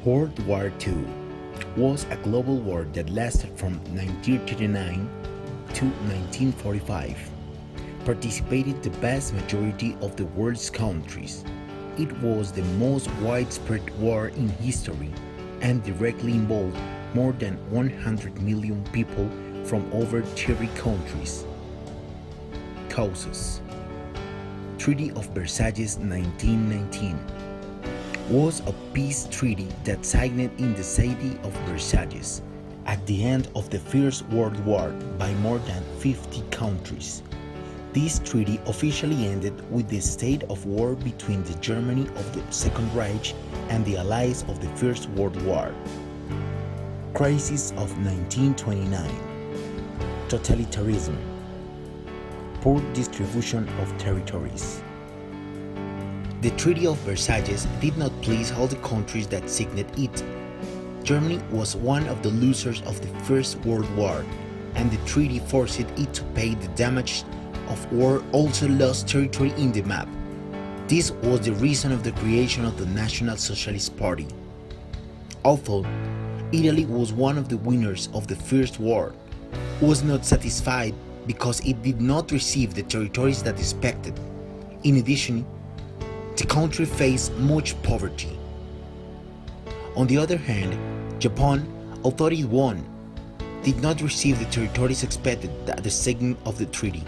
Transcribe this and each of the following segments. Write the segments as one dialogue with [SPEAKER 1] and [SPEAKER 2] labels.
[SPEAKER 1] World War II was a global war that lasted from 1939 to 1945. Participated the vast majority of the world's countries. It was the most widespread war in history and directly involved more than 100 million people from over 30 countries. Causes: Treaty of Versailles 1919 was a peace treaty that signed in the city of Versailles at the end of the First World War by more than 50 countries. This treaty officially ended with the state of war between the Germany of the Second Reich and the Allies of the First World War. Crisis of 1929. Totalitarianism. Poor distribution of territories. The Treaty of Versailles did not please all the countries that signed it. Germany was one of the losers of the First World War, and the treaty forced it to pay the damage of war, also lost territory in the map. This was the reason of the creation of the National Socialist Party. Although Italy was one of the winners of the First War, was not satisfied because it did not receive the territories that expected. In addition, the country faced much poverty. On the other hand, Japan, although it won, did not receive the territories expected at the signing of the treaty.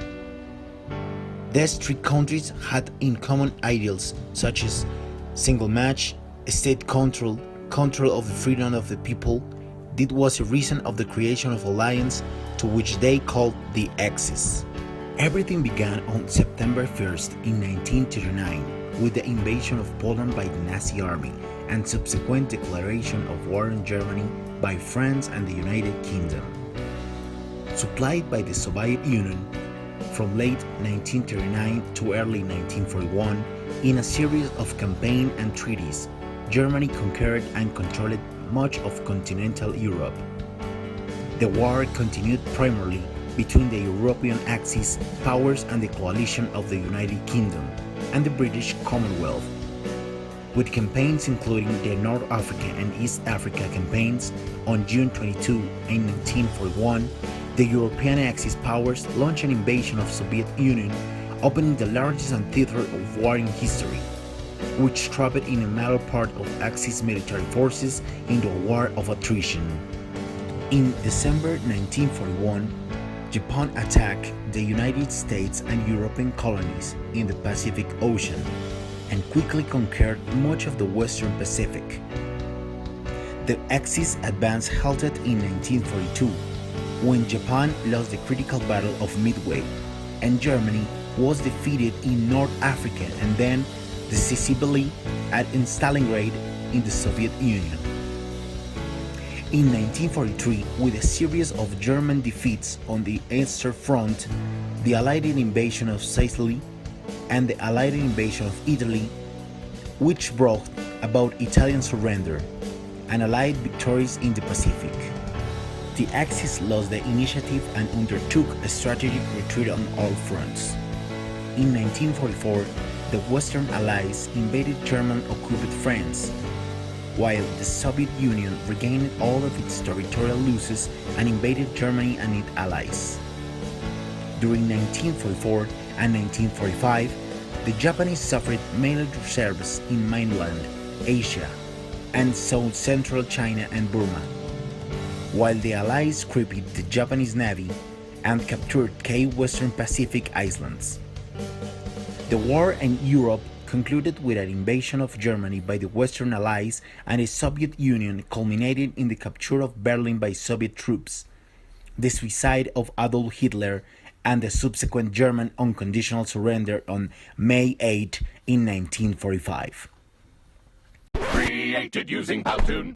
[SPEAKER 1] These three countries had in common ideals such as single match, state control, control of the freedom of the people. This was a reason of the creation of alliance to which they called the Axis. Everything began on September 1st in 1939 with the invasion of Poland by the Nazi Army and subsequent declaration of war on Germany by France and the United Kingdom. Supplied by the Soviet Union, from late 1939 to early 1941, in a series of campaigns and treaties, Germany conquered and controlled much of continental Europe. The war continued primarily between the European Axis powers and the coalition of the United Kingdom and the British Commonwealth, with campaigns including the North Africa and East Africa campaigns. On June 22, 1941, the European Axis powers launched an invasion of Soviet Union, opening the largest theater of war in history, which trapped in a major part of Axis military forces into a war of attrition. In December 1941, Japan attacked the United States and European colonies in the Pacific Ocean and quickly conquered much of the Western Pacific. The Axis advance halted in 1942 when Japan lost the critical Battle of Midway and Germany was defeated in North Africa and then decisively at Stalingrad in the Soviet Union. In 1943, with a series of German defeats on the Eastern Front, the Allied invasion of Sicily, and the Allied invasion of Italy, which brought about Italian surrender and Allied victories in the Pacific. The Axis lost the initiative and undertook a strategic retreat on all fronts. In 1944, the Western Allies invaded German-occupied France, while the Soviet Union regained all of its territorial losses and invaded Germany and its allies. During 1944 and 1945, the Japanese suffered major reserves in mainland Asia and south-central China and Burma, while the Allies crippled the Japanese Navy and captured key Western Pacific islands. The war in Europe concluded with an invasion of Germany by the Western Allies, and the Soviet Union culminated in the capture of Berlin by Soviet troops, the suicide of Adolf Hitler, and the subsequent German unconditional surrender on May 8 in 1945.
[SPEAKER 2] Created using Powtoon.